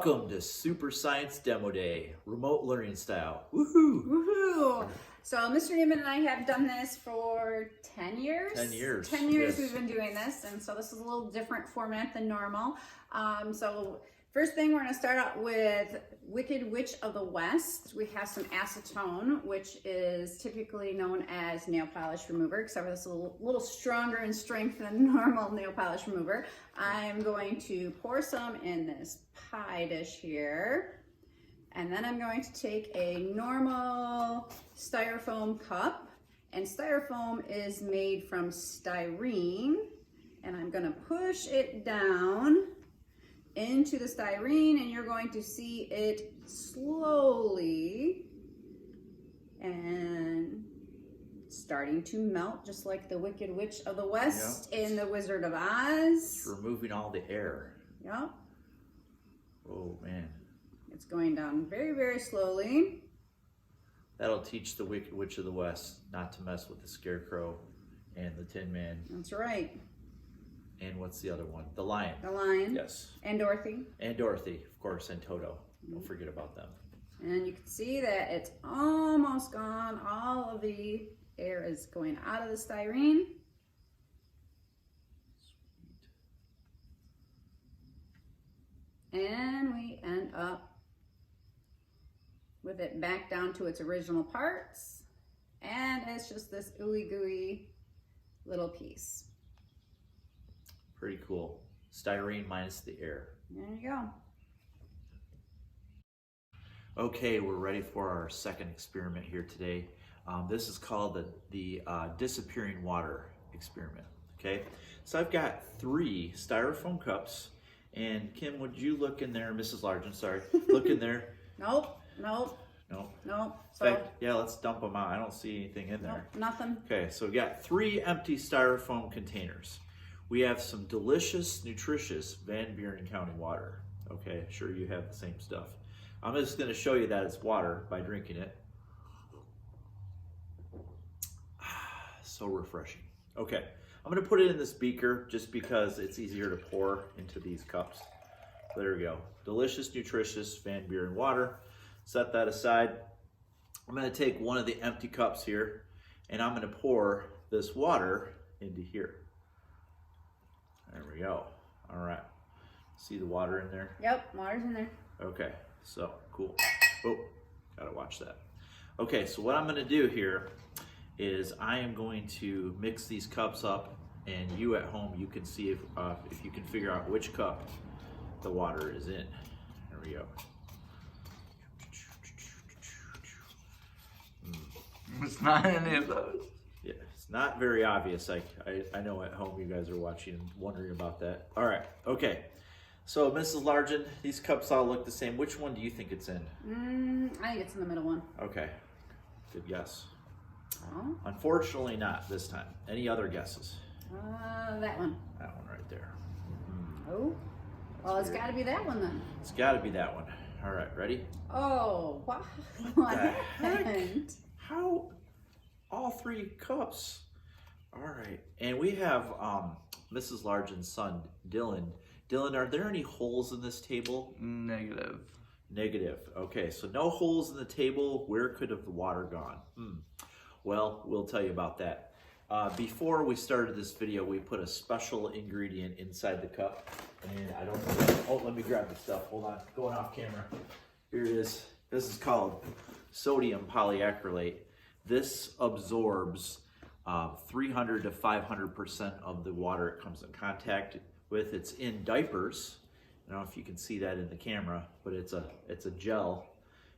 Welcome to Super Science Demo Day, remote learning style. Woohoo! Woohoo! So Mr. Newman and I have done this for 10 years. 10 years. 10 years yes. we've been doing this, and so this is a little different format than normal. So first thing, we're going to start out with Wicked Witch of the West. We have some acetone, which is typically known as nail polish remover, except for this is a little stronger in strength than normal nail polish remover. I'm going to pour some in this pie dish here. And then I'm going to take a normal styrofoam cup, and styrofoam is made from styrene, and I'm going to push it down into the styrene, and you're going to see it slowly and starting to melt, just like the Wicked Witch of the West in The Wizard of Oz. It's removing all the air. Yep. Oh man. It's going down very, very slowly. That'll teach the Wicked Witch of the West not to mess with the Scarecrow and the Tin Man. That's right. And what's the other one? The Lion. The Lion. Yes. And Dorothy. And Dorothy, of course, and Toto. Don't forget about them. And you can see that it's almost gone. All of the air is going out of the styrene. And we end up with it back down to its original parts. And it's just this ooey gooey little piece. Pretty cool. Styrene minus the air. There you go. Okay, we're ready for our second experiment here today. This is called the disappearing water experiment. Okay, so I've got 3 styrofoam cups. And Kim, would you look in there, Mrs. Largen, sorry, look in there. Nope, nope, Nope. nope. In fact, yeah, let's dump them out. I don't see anything in there. Nope, nothing. Okay, so we got 3 empty styrofoam containers. We have some delicious, nutritious Van Buren County water. Okay, sure you have the same stuff. I'm just going to show you that it's water by drinking it. So refreshing. Okay, I'm going to put it in this beaker just because it's easier to pour into these cups. There we go. Delicious, nutritious Van Buren water. Set that aside. I'm going to take one of the empty cups here, and I'm going to pour this water into here. There we go. All right. See the water in there? Yep, water's in there. Okay, so cool. Oh, gotta watch that. Okay, so what I'm going to do here is I am going to mix these cups up, and you at home, you can see if you can figure out which cup the water is in. There we go. It's not any of those. Yeah, it's not very obvious. I know at home you guys are watching and wondering about that. All right, okay. So Mrs. Largen, these cups all look the same. Which one do you think it's in? I think it's in the middle one. Okay, good guess. Oh. Unfortunately not this time. Any other guesses? That one. That one right there. Oh. Well, it's got to be that one then. It's got to be that one. All right, ready? Oh, what the heck? happened? How? All 3 cups. All right. And we have Mrs. Largen's son, Dylan. Dylan, are there any holes in this table? Negative. Negative. Okay, so no holes in the table. Where could have the water gone? Well, we'll tell you about that. Before we started this video, we put a special ingredient inside the cup. And I don't know. Oh, let me grab the stuff. Hold on. Going off camera. Here it is. This is called sodium polyacrylate. This absorbs 300 to 500% of the water it comes in contact with. It's in diapers. I don't know if you can see that in the camera, but it's a gel,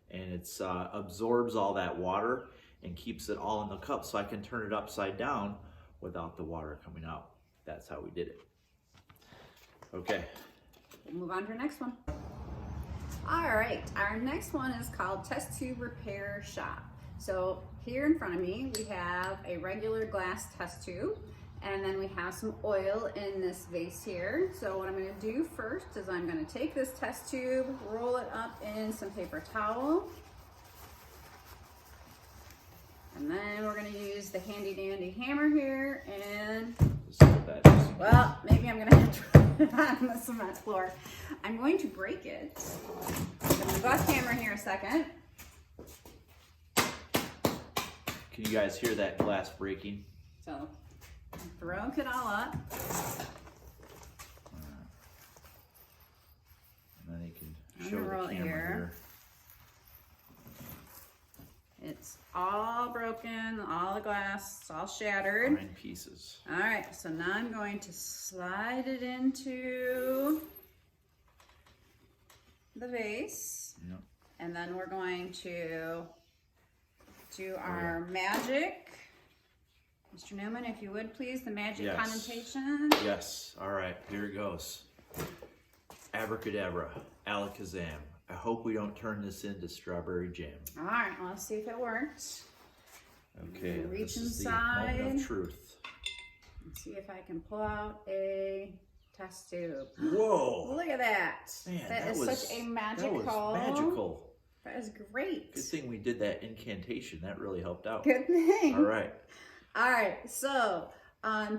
and it's absorbs all that water and keeps it all in the cup, so I can turn it upside down without the water coming out. That's how we did it. Okay. We'll move on to our next one. All right, our next one is called Test Tube Repair Shop. So here in front of me, we have a regular glass test tube, and then we have some oil in this vase here. So what I'm going to do first is I'm going to take this test tube, roll it up in some paper towel, and then we're going to use the handy dandy hammer here, and Let's see what that is. well, maybe I'm going to have to on the cement floor. I'm going to break it. I'm going to go off camera here a second. Can you guys hear that glass breaking? So, I broke it all up. And then you can I'm show the gonna roll it camera here. It's all broken, all the glass, it's all shattered. 9 pieces. All right, so now I'm going to slide it into the vase. Yep. And then we're going to do our magic. Mr. Newman, if you would please, the magic Yes. connotation. Yes. All right, here it goes. Abracadabra, alakazam. I hope we don't turn this into strawberry jam. All right, well, let's see if it works. Okay, Reach this is the inside. moment of truth. Let's see if I can pull out a test tube. Whoa! Look at that. Man, that is was, such a that magical. was magical. That is great. Good thing we did that incantation. That really helped out. Good thing. All right. All right, so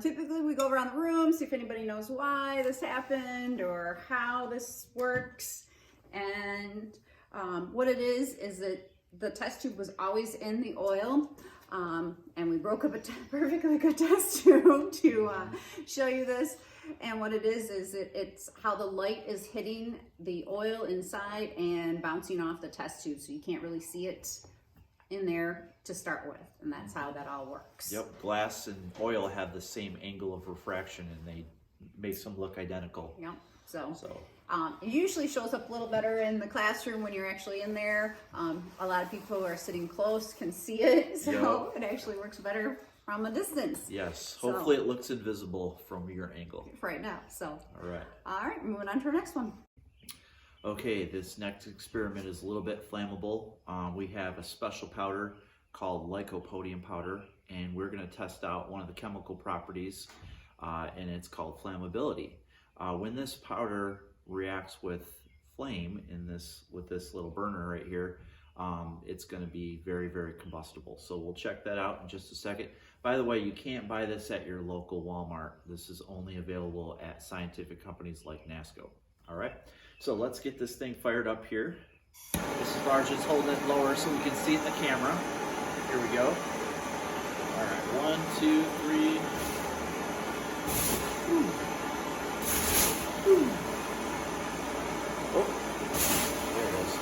typically we go around the room, see if anybody knows why this happened or how this works. And what it is that the test tube was always in the oil. And we broke up a perfectly good test tube to show you this. And what it is it's how the light is hitting the oil inside and bouncing off the test tube. So you can't really see it in there to start with. And that's how that all works. Yep, glass and oil have the same angle of refraction and they makes them look identical. Yep. So So it usually shows up a little better in the classroom when you're actually in there. A lot of people who are sitting close can see it, so it actually works better from a distance. yes, hopefully it looks invisible from your angle. Right now, so. All right, Moving on to our next one. Okay, this next experiment is a little bit flammable. We have a special powder called lycopodium powder, and we're going to test out one of the chemical properties, and it's called flammability. When this powder reacts with flame with this little burner right here, it's going to be very, very combustible. So we'll check that out in just a second. By the way, you can't buy this at your local Walmart. This is only available at scientific companies like NASCO. All right, so let's get this thing fired up here. Mrs. Largent's holding it lower so we can see it in the camera. Here we go. All right, 1, 2, 3. Oh, there it is.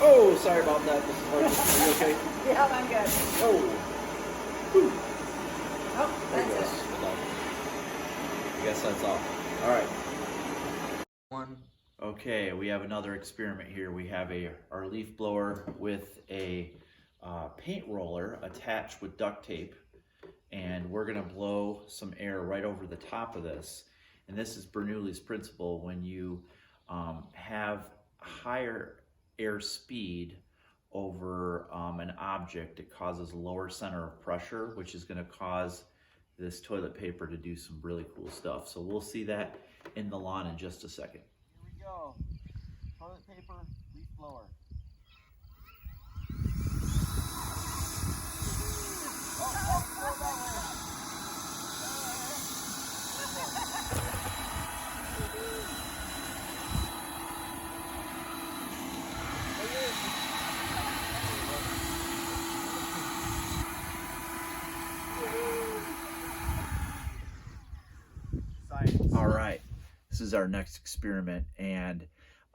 Oh, sorry about that, Mrs. Largent. Are you okay? Yeah, I'm good. Oh. Oh, There it that's goes. it. Hold on. I guess that's all. All right. One. Okay, we have another experiment here. We have our leaf blower with a paint roller attached with duct tape, and we're gonna blow some air right over the top of this. And this is Bernoulli's principle. When you have higher air speed over an object, it causes a lower center of pressure, which is going to cause this toilet paper to do some really cool stuff. So we'll see that in the lawn in just a second. Here we go. Toilet paper, leaf blower. All right, this is our next experiment, and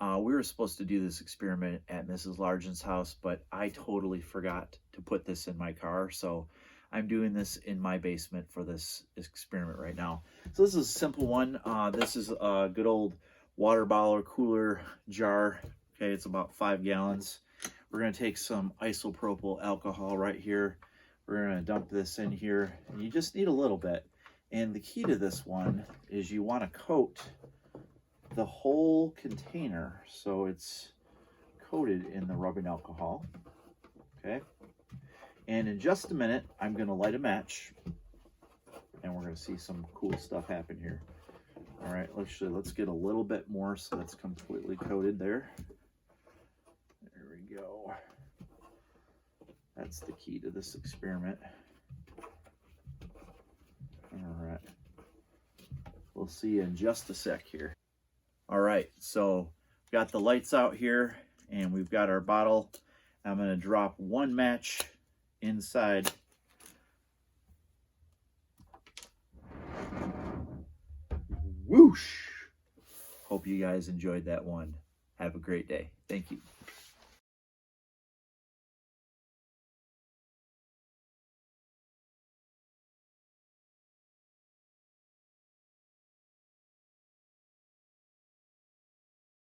we were supposed to do this experiment at Mrs. Largent's house, but I totally forgot to put this in my car, so I'm doing this in my basement for this experiment right now. So this is a simple one. This is a good old water bottle or cooler jar. Okay, it's about 5 gallons. We're gonna take some isopropyl alcohol right here. We're gonna dump this in here, and you just need a little bit. And the key to this one is you want to coat the whole container so it's coated in the rubbing alcohol. Okay. And in just a minute, I'm going to light a match and we're going to see some cool stuff happen here. All right, let's get a little bit more so that's completely coated there. There we go. That's the key to this experiment. All right. We'll see you in just a sec here. All right, so got the lights out here and we've got our bottle. I'm gonna drop one match inside. Whoosh! Hope you guys enjoyed that one. Have a great day. Thank you.